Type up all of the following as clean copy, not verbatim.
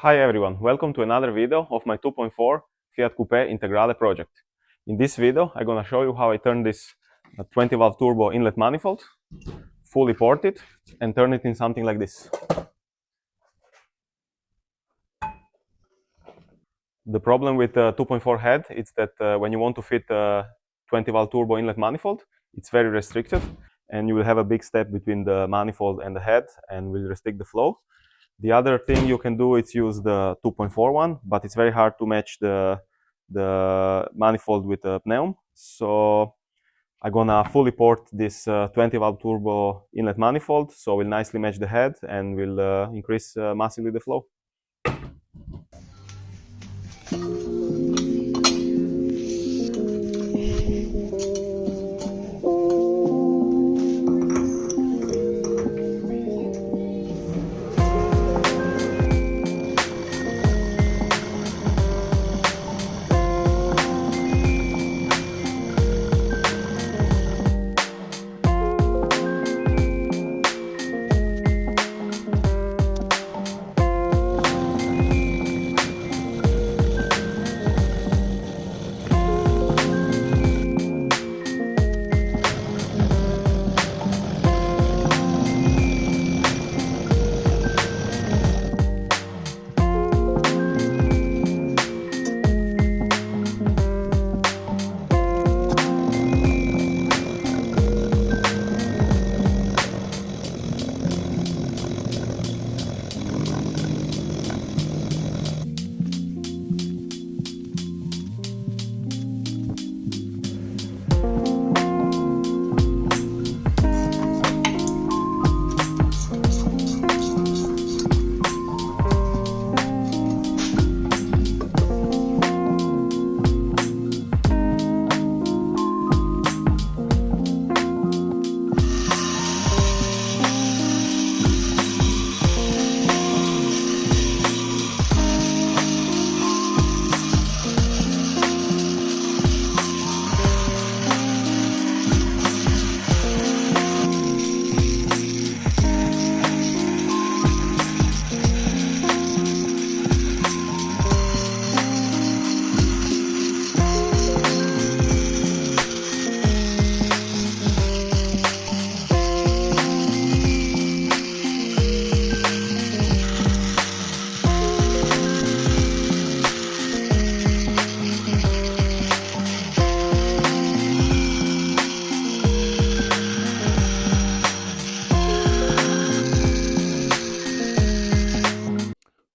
Hi everyone, welcome to another video of my 2.4 Fiat Coupe Integrale project. In this video, I'm gonna show you how I turn this 20 valve turbo inlet manifold, fully port it, and turn it in something like this. The problem with 2.4 head is that when you want to fit a 20 valve turbo inlet manifold, it's very restricted, and you will have a big step between the manifold and the head and will restrict the flow. The other thing you can do is use the 2.4 one, but it's very hard to match the manifold with the pneum. So I'm gonna fully port this 20 valve turbo inlet manifold, so we'll nicely match the head and will increase massively the flow.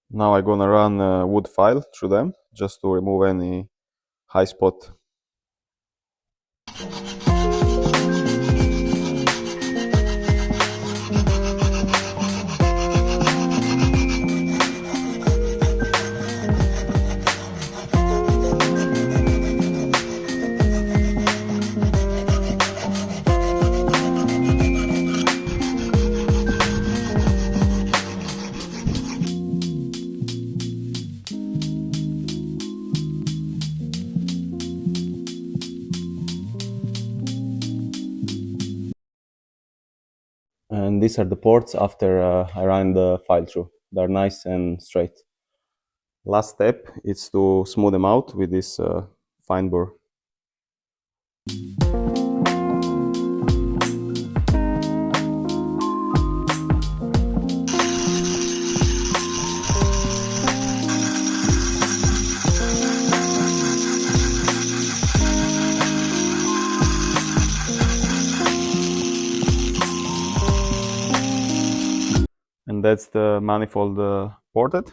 Now I'm gonna run a wood file through them just to remove any high spot. And these are the ports after I ran the file through. They're nice and straight. Last step is to smooth them out with this fine burr. And that's the manifold ported.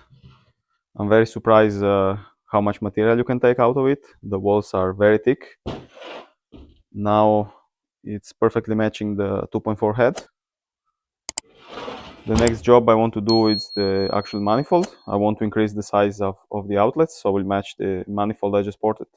I'm very surprised how much material you can take out of it. The walls are very thick. Now it's perfectly matching the 2.4 head. The next job I want to do is the actual manifold. I want to increase the size of the outlets, so we'll match the manifold I just ported.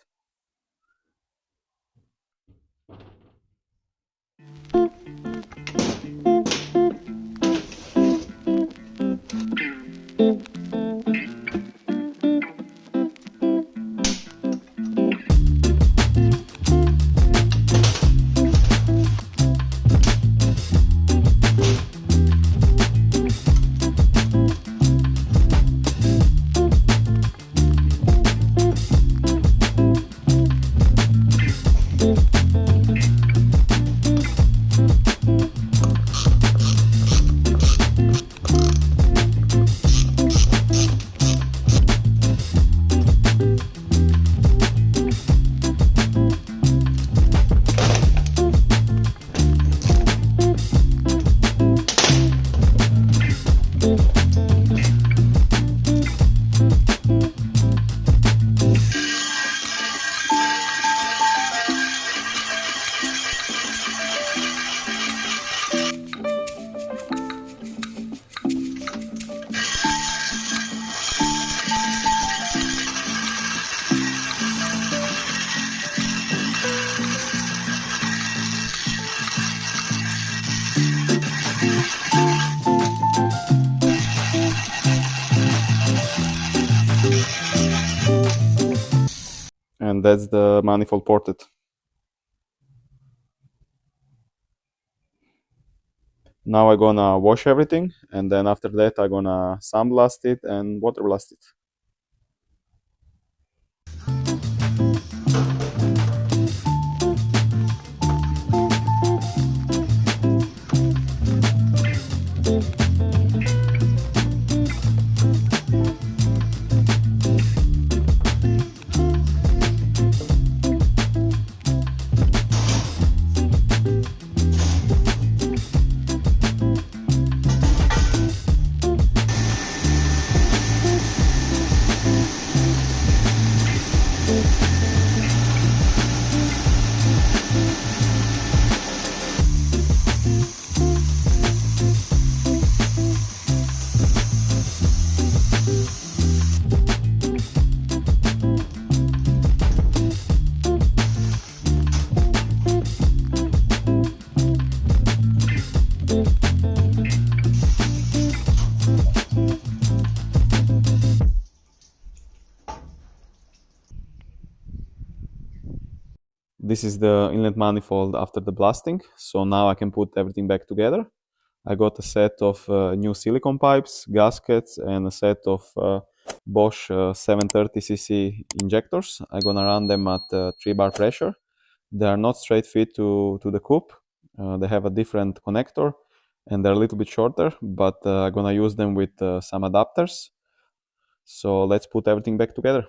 that's the manifold ported. Now I'm gonna wash everything, and then after that I'm gonna sandblast it and water blast it. This is the inlet manifold after the blasting, so now I can put everything back together. I got a set of new silicone pipes, gaskets, and a set of Bosch 730cc injectors. I'm gonna run them at 3 bar pressure. They are not straight fit to the coupe. They have a different connector and they're a little bit shorter, but I'm gonna use them with some adapters. So let's put everything back together.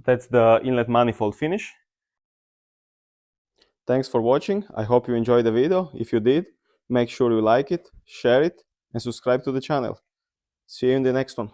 That's the inlet manifold finish. Thanks for watching. I hope you enjoyed the video. If you did, make sure you like it, share it, and subscribe to the channel. See you in the next one.